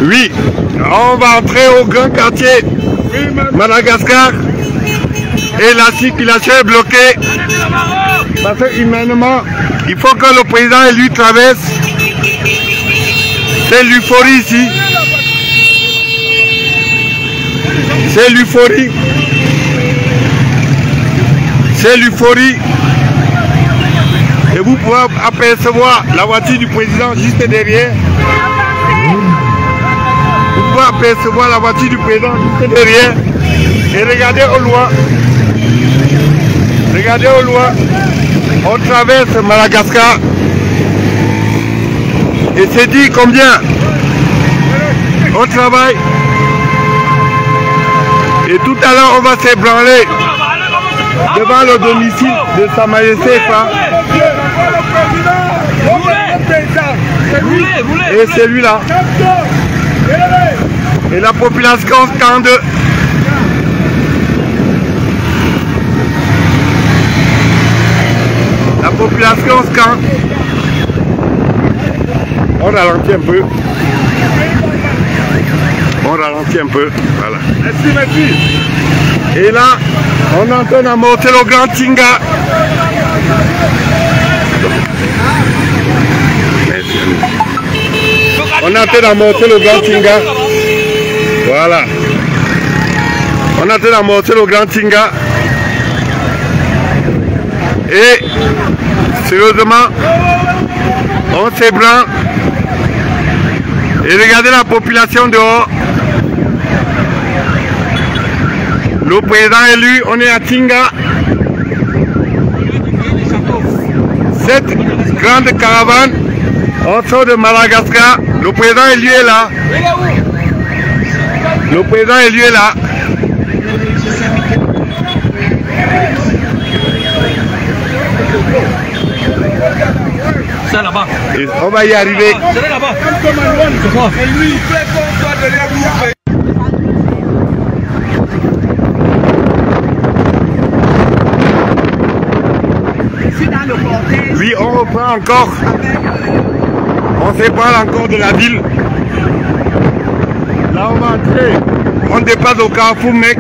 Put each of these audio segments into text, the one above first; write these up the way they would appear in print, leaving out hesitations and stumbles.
Oui, on va entrer au grand quartier Madagascar et la circulation est bloquée parce que humainement, il faut que le président et lui traverse. C'est l'euphorie ici. C'est l'euphorie. C'est l'euphorie. Et vous pouvez apercevoir la voiture du président juste derrière. Vous pouvez apercevoir la voiture du président juste derrière. Et regardez au loin. Regardez au loin. On traverse Madagascar. Et c'est dit combien on travaille. Et tout à l'heure, on va s'ébranler devant le domicile de Sa Majesté. Et c'est lui là. Et la population scande. La population scande. On ralentit un peu. On ralentit un peu. Voilà. Merci, merci. Et là, on est en train d'amorcer le Grand Tinga. On est en train d'amorcer le Grand Tinga. Voilà. On est en train d'amorcer le Grand Tinga. Et sérieusement, on s'ébranle. Et regardez la population dehors. Le président élu, on est à Tinga. Cette grande caravane, on sort de Madagascar. Le président élu est là. Le président élu est là. Ça là-bas. On va y arriver. C'est là-bas. Oui, on reprend encore. On sépare encore de la ville. Là, on va entrer. On dépasse au carrefour, mec.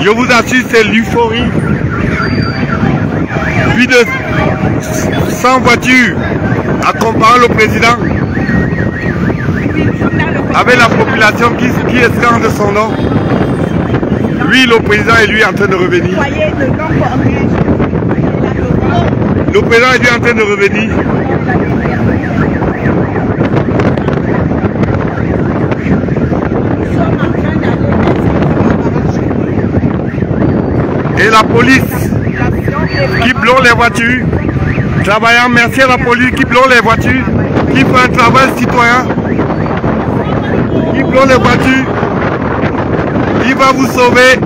Je vous assure, c'est l'euphorie. Plus de 100 voitures accompagnant le président. Avec la population qui escande son nom. Lui, le président est lui en train de revenir. Le président est lui en train de revenir. Et la police qui bloque les voitures. Travaillant, merci à la police qui bloque les voitures. Qui fait un travail citoyen. Qui bloque les voitures. Il va vous sauver.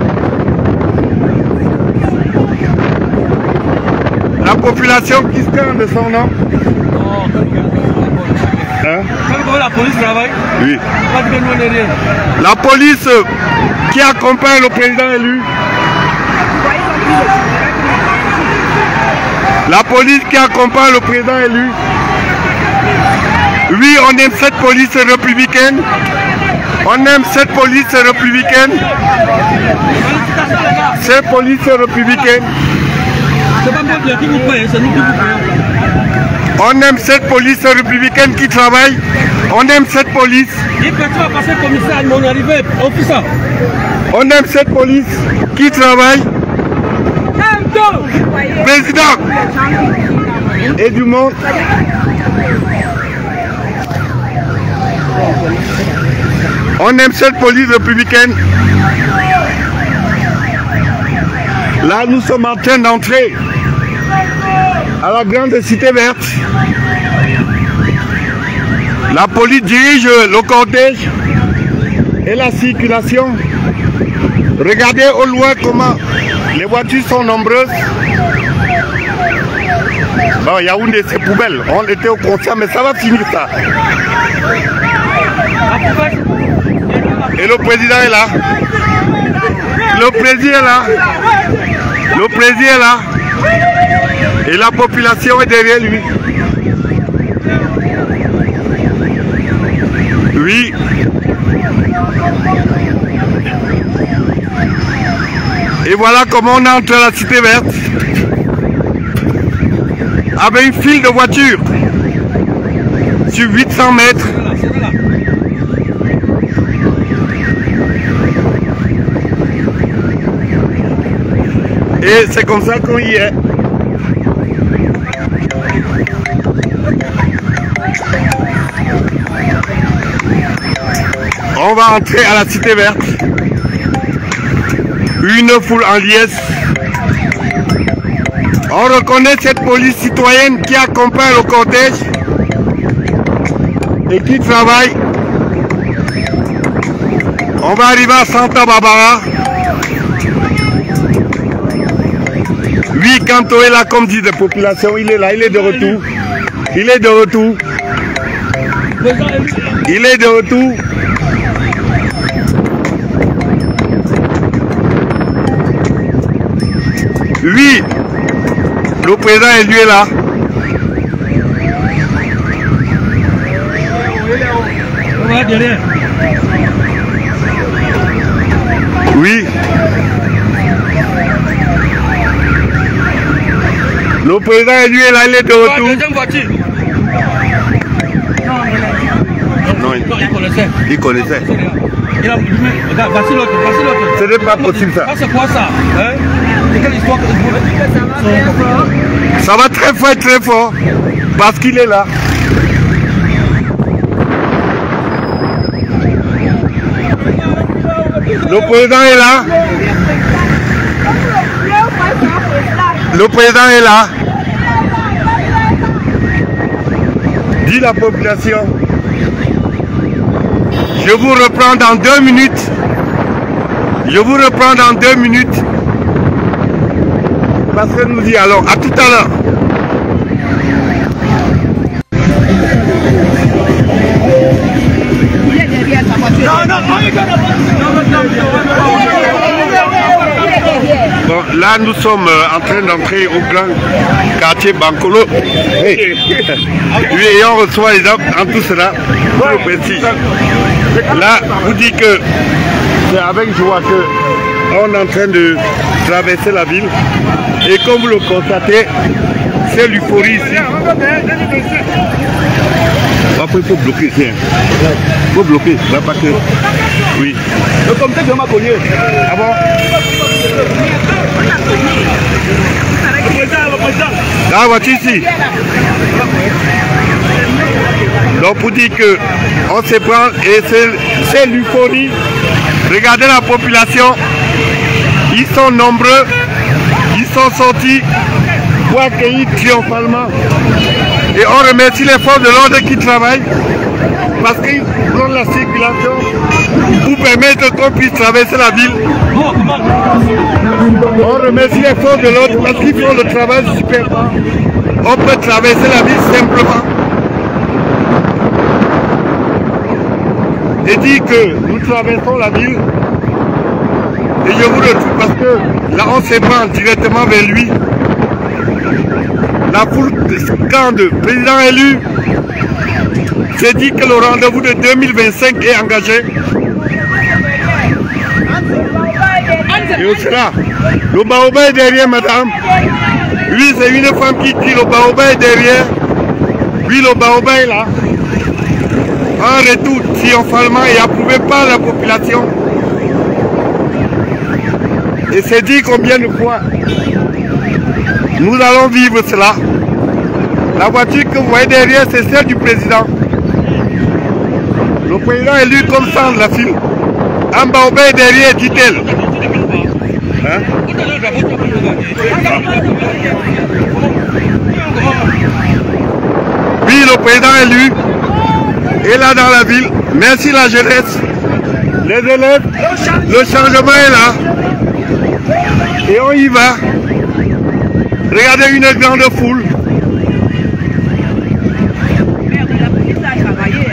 La population qui scande son nom. Hein? La police travaille. Oui. La police qui accompagne le président élu. La police qui accompagne le président élu. Oui, on aime cette police républicaine. On aime cette police républicaine. Cette police républicaine. On aime cette police républicaine qui travaille. On aime cette police. On aime cette police qui travaille. Président et du monde. On aime cette police républicaine. Là, nous sommes en train d'entrer à la grande cité verte. La police dirige le cortège et la circulation. Regardez au loin comment les voitures sont nombreuses. Bon, Yaoundé, c'est poubelle. On était au concert, mais ça va finir ça. Et le président est là. Le président est là. Le président est là. Et la population est derrière lui. Oui. voilà comment on entre à la Cité Verte. Avec une file de voitures sur 800 mètres. Et c'est comme ça qu'on y est. On va entrer à la Cité Verte. Une foule en liesse. On reconnaît cette police citoyenne qui accompagne le cortège et qui travaille. On va arriver à Santa Barbara. Oui, Kanto est là, comme dit la population, il est là, il est de retour. Il est de retour. Il est de retour. Oui, le président élu est là. Oui. Le président élu est là, il est de retour. Non, il connaissait. Il connaissait. Ce n'est pas possible ça. C'est quoi ça? Quelle histoire? Ça va très fort. Parce qu'il est là. Le président est là. Le président est là. Dit la population. Je vous reprends dans 2 minutes. Je vous reprends dans 2 minutes. Parce que nous dit alors, à tout à l'heure. Bon, là nous sommes en train d'entrer au grand quartier Bankolo. Hey. Oui, et on reçoit les hommes en tout cela. Là, vous dit que c'est avec joie que on est en train de traverser la ville. Et comme vous le constatez, c'est l'euphorie ici. Après, il faut bloquer ici. Il faut bloquer, là, parce que... Oui. Le comité de Maconnier. Ah bon? La voiture ici. Donc, pour dire que on se prend et c'est l'euphorie. Regardez la population. Ils sont nombreux. Ils sont sortis pour accueillir triomphalement. Et on remercie les forces de l'ordre qui travaillent parce qu'ils font la circulation pour permettre qu'on puisse traverser la ville. On remercie les forces de l'ordre parce qu'ils font le travail super. On peut traverser la ville simplement. Et dire que nous traversons la ville. Et je vous retrouve parce que là on se prend directement vers lui. La foule scande, président élu, s'est dit que le rendez-vous de 2025 est engagé. Et au sera. Le baobab est derrière, madame. Oui, c'est une femme qui dit le baobab est derrière. Oui, le baobab est là. Un retour triomphalement et approuvé par la population. Et c'est dit combien de fois nous allons vivre cela. La voiture que vous voyez derrière, c'est celle du président. Le président est lui comme ça de la file. Un baobab est derrière, dit-elle. Hein? Oui, le président est lui. Et là dans la ville, merci la jeunesse. Les élèves, le changement est là. Et on y va. Regardez une grande foule. La police a travaillé,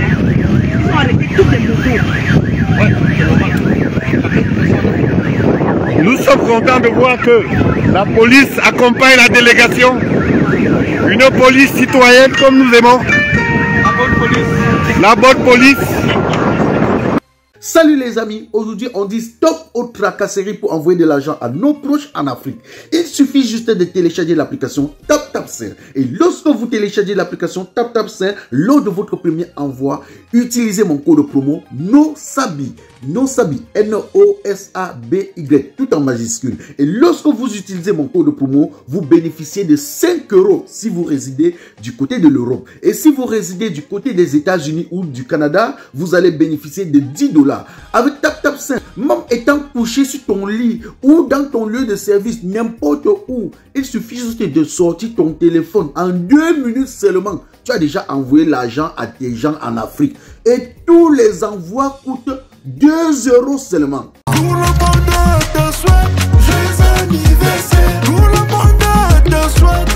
ils ont arrêté toutes les motos. Nous sommes contents de voir que la police accompagne la délégation. Une police citoyenne comme nous aimons. La bonne police. Salut les amis, aujourd'hui on dit stop aux tracasseries pour envoyer de l'argent à nos proches en Afrique. Il suffit juste de télécharger l'application TapTapSend. Et lorsque vous téléchargez l'application TapTapSend, lors de votre premier envoi, utilisez mon code promo NOSABY, N-O-S-A-B-Y, tout en majuscule. Et lorsque vous utilisez mon code promo, vous bénéficiez de 5 € si vous résidez du côté de l'Europe. Et si vous résidez du côté des États-Unis ou du Canada, vous allez bénéficier de 10 $. Avec TapTapSend, même étant couché sur ton lit ou dans ton lieu de service, n'importe où, il suffit juste de sortir ton téléphone en 2 minutes seulement. Tu as déjà envoyé l'argent à tes gens en Afrique. Et tous les envois coûtent 2 € seulement. Tout le monde te souhaite, joyeux anniversaire. Tout le monde te souhaite.